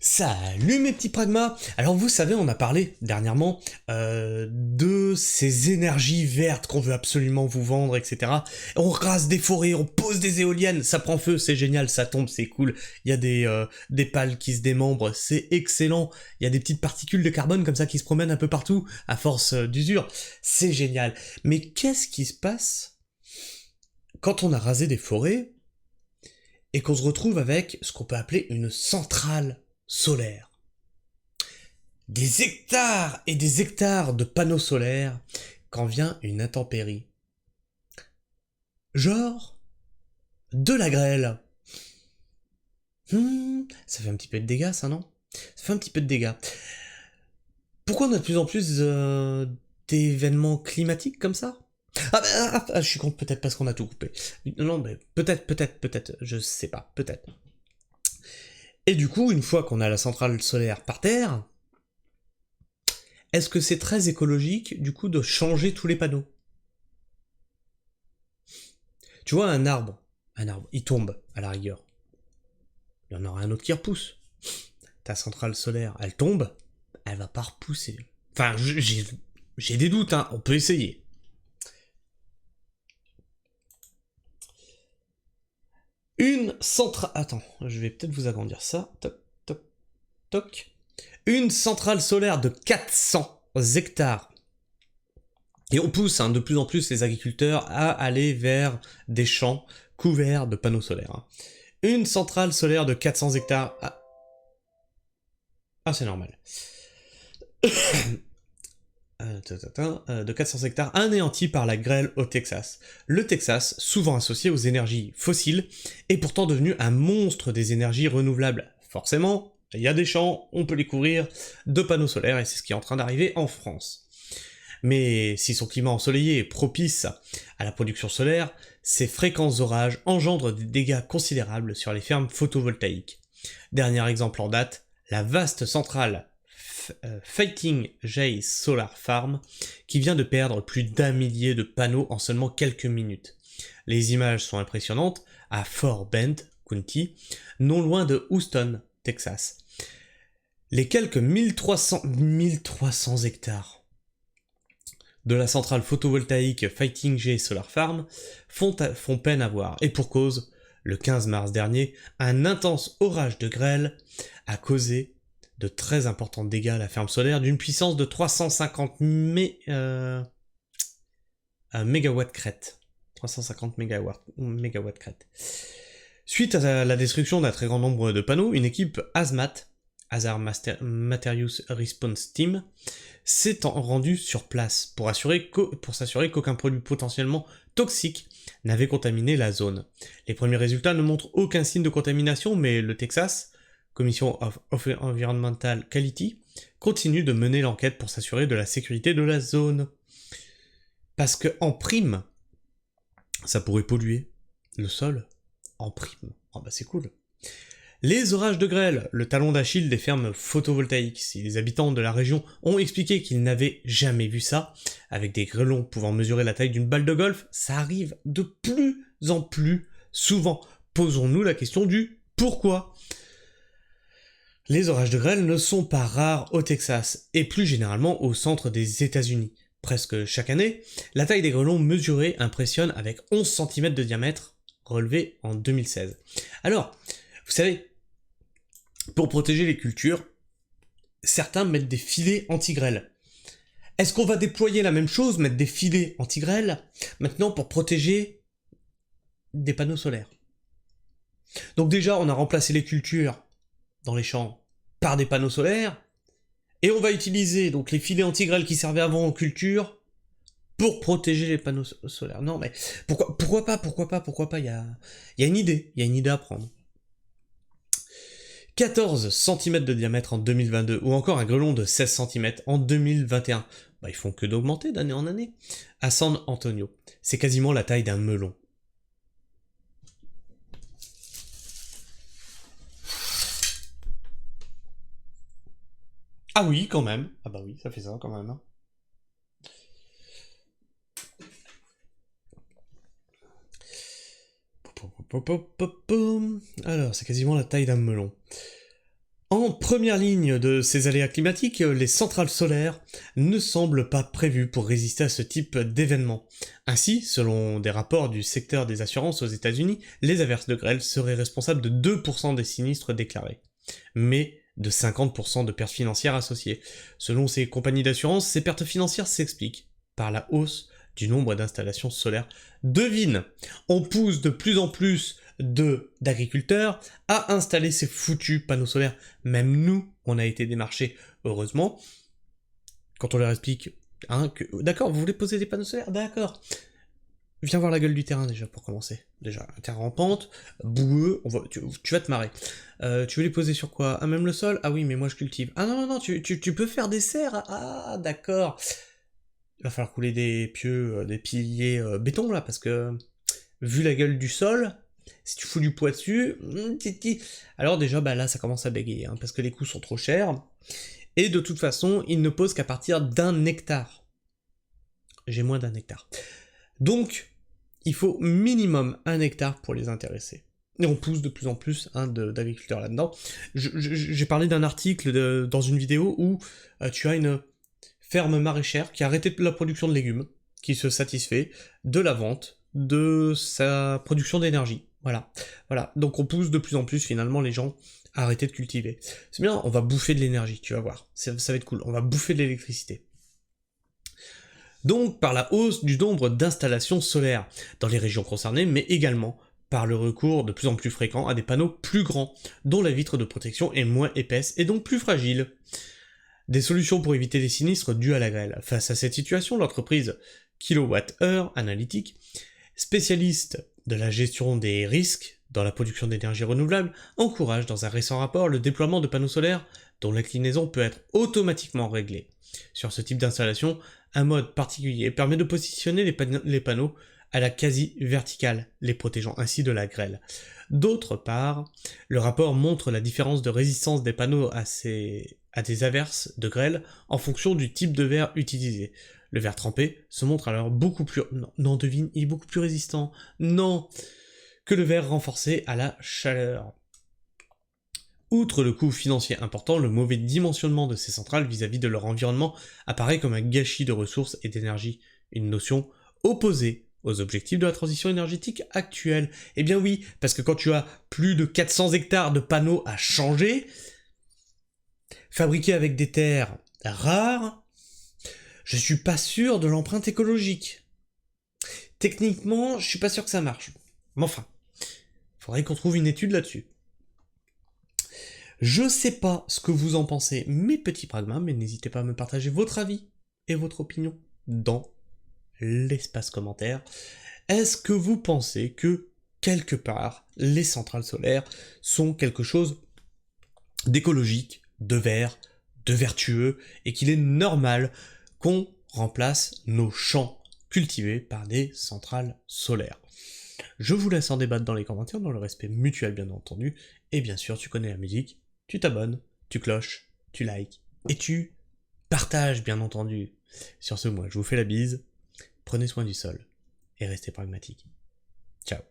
Salut mes petits pragmas. Alors vous savez, on a parlé dernièrement de ces énergies vertes qu'on veut absolument vous vendre, etc. On rase des forêts, on pose des éoliennes, ça prend feu, c'est génial, ça tombe, c'est cool. Il y a des pales qui se démembrent, c'est excellent. Il y a des petites particules de carbone comme ça qui se promènent un peu partout à force d'usure, c'est génial. Mais qu'est-ce qui se passe quand on a rasé des forêts et qu'on se retrouve avec ce qu'on peut appeler une centrale solaire? Des hectares et des hectares de panneaux solaires quand vient une intempérie. Genre, de la grêle. Ça fait un petit peu de dégâts, ça, non? Ça fait un petit peu de dégâts. Pourquoi on a de plus en plus d'événements climatiques comme ça? Je suis con, peut-être parce qu'on a tout coupé. Non, mais peut-être, je sais pas, peut-être. Et du coup, une fois qu'on a la centrale solaire par terre, est-ce que c'est très écologique, du coup, de changer tous les panneaux? Tu vois, un arbre, il tombe, à la rigueur. Il y en aura un autre qui repousse. Ta centrale solaire, elle tombe, elle va pas repousser. Enfin, j'ai des doutes, hein, on peut essayer. Une centrale... Attends, je vais peut-être vous agrandir ça. Toc, toc, toc. Une centrale solaire de 400 hectares. Et on pousse de plus en plus les agriculteurs à aller vers des champs couverts de panneaux solaires. Une centrale solaire de 400 hectares... Ah, c'est normal. De 400 hectares anéantis par la grêle au Texas. Le Texas, souvent associé aux énergies fossiles, est pourtant devenu un monstre des énergies renouvelables. Forcément, il y a des champs, on peut les couvrir de panneaux solaires, et c'est ce qui est en train d'arriver en France. Mais si son climat ensoleillé est propice à la production solaire, ces fréquents orages engendrent des dégâts considérables sur les fermes photovoltaïques. Dernier exemple en date, la vaste centrale Fighting Jay Solar Farm, qui vient de perdre plus d'1 millier de panneaux en seulement quelques minutes. Les images sont impressionnantes à Fort Bend County, non loin de Houston, Texas. Les quelques 1300 hectares de la centrale photovoltaïque Fighting Jay Solar Farm font peine à voir, et pour cause, le 15 mars dernier, un intense orage de grêle a causé de très importants dégâts à la ferme solaire d'une puissance de 350 mégawatts crête. 350 mégawatts crête. Suite à la destruction d'un très grand nombre de panneaux, une équipe HAZMAT, Hazard Materials Response Team, s'est rendue sur place pour s'assurer qu'aucun produit potentiellement toxique n'avait contaminé la zone. Les premiers résultats ne montrent aucun signe de contamination, mais le Texas, Commission of Environmental Quality, continue de mener l'enquête pour s'assurer de la sécurité de la zone. Parce que en prime, ça pourrait polluer le sol. En prime. Oh bah c'est cool. Les orages de grêle, le talon d'Achille des fermes photovoltaïques. Si les habitants de la région ont expliqué qu'ils n'avaient jamais vu ça, avec des grêlons pouvant mesurer la taille d'une balle de golf, ça arrive de plus en plus souvent. Posons-nous la question du pourquoi. Les orages de grêle ne sont pas rares au Texas, et plus généralement au centre des États-Unis. Presque chaque année, la taille des grêlons mesurés impressionne avec 11 cm de diamètre, relevé en 2016. Alors, vous savez, pour protéger les cultures, certains mettent des filets anti-grêle. Est-ce qu'on va déployer la même chose, mettre des filets anti-grêle, maintenant pour protéger des panneaux solaires? Donc déjà, on a remplacé les cultures dans les champs par des panneaux solaires, et on va utiliser donc les filets anti-grêle qui servaient avant aux cultures pour protéger les panneaux solaires. Non mais pourquoi pas, il y a une idée à prendre. 14 cm de diamètre en 2022, ou encore un grêlon de 16 cm en 2021. Bah, ils font que d'augmenter d'année en année. À San Antonio, c'est quasiment la taille d'un melon. Ah oui, quand même. Ah bah oui, ça fait ça quand même. Hein. Alors, c'est quasiment la taille d'un melon. En première ligne de ces aléas climatiques, les centrales solaires ne semblent pas prévues pour résister à ce type d'événement. Ainsi, selon des rapports du secteur des assurances aux États-Unis, les averses de grêle seraient responsables de 2% des sinistres déclarés, mais de 50% de pertes financières associées. Selon ces compagnies d'assurance, ces pertes financières s'expliquent par la hausse du nombre d'installations solaires. Devine, on pousse de plus en plus d'agriculteurs à installer ces foutus panneaux solaires. Même nous, on a été démarchés, heureusement. Quand on leur explique, hein, que d'accord, vous voulez poser des panneaux solaires, d'accord. Viens voir la gueule du terrain déjà pour commencer. Déjà, un terrain en pente, boueux, tu vas te marrer. Tu veux les poser sur quoi? Ah, même le sol? Ah oui, mais moi je cultive. Ah non, non, non, tu peux faire des serres? Ah, d'accord. Il va falloir couler des pieux, des piliers béton là, parce que vu la gueule du sol, si tu fous du poids dessus, alors déjà bah là ça commence à bégayer, hein, parce que les coûts sont trop chers, et de toute façon ils ne posent qu'à partir d'1 hectare. J'ai moins d'1 hectare. Donc il faut minimum 1 hectare pour les intéresser. Et on pousse de plus en plus d'agriculteurs là-dedans. J'ai parlé d'un article dans une vidéo où tu as une ferme maraîchère qui a arrêté la production de légumes, qui se satisfait de la vente de sa production d'énergie. Voilà. Donc on pousse de plus en plus finalement les gens à arrêter de cultiver. C'est bien, on va bouffer de l'énergie, tu vas voir. Ça va être cool, on va bouffer de l'électricité. Donc par la hausse du nombre d'installations solaires dans les régions concernées, mais également par le recours de plus en plus fréquent à des panneaux plus grands, dont la vitre de protection est moins épaisse et donc plus fragile. Des solutions pour éviter les sinistres dus à la grêle. Face à cette situation, l'entreprise Kilowatt-Heure Analytique, spécialiste de la gestion des risques dans la production d'énergie renouvelable, encourage dans un récent rapport le déploiement de panneaux solaires dont l'inclinaison peut être automatiquement réglée. Sur ce type d'installation, un mode particulier permet de positionner les panneaux à la quasi-verticale, les protégeant ainsi de la grêle. D'autre part, le rapport montre la différence de résistance des panneaux à des averses de grêle en fonction du type de verre utilisé. Le verre trempé se montre alors beaucoup plus... Non, devine, il est beaucoup plus résistant. Non, que le verre renforcé à la chaleur. Outre le coût financier important, le mauvais dimensionnement de ces centrales vis-à-vis de leur environnement apparaît comme un gâchis de ressources et d'énergie, une notion opposée aux objectifs de la transition énergétique actuelle. Eh bien oui, parce que quand tu as plus de 400 hectares de panneaux à changer, fabriqués avec des terres rares, je suis pas sûr de l'empreinte écologique. Techniquement, je suis pas sûr que ça marche. Mais enfin, faudrait qu'on trouve une étude là-dessus. Je sais pas ce que vous en pensez, mes petits pragmas, mais n'hésitez pas à me partager votre avis et votre opinion dans l'espace commentaire. Est-ce que vous pensez que, quelque part, les centrales solaires sont quelque chose d'écologique, de vert, de vertueux, et qu'il est normal qu'on remplace nos champs cultivés par des centrales solaires? Je vous laisse en débattre dans les commentaires, dans le respect mutuel bien entendu, et bien sûr tu connais la musique, tu t'abonnes, tu cloches, tu likes, et tu partages bien entendu. Sur ce, moi je vous fais la bise, prenez soin du sol, et restez pragmatiques. Ciao.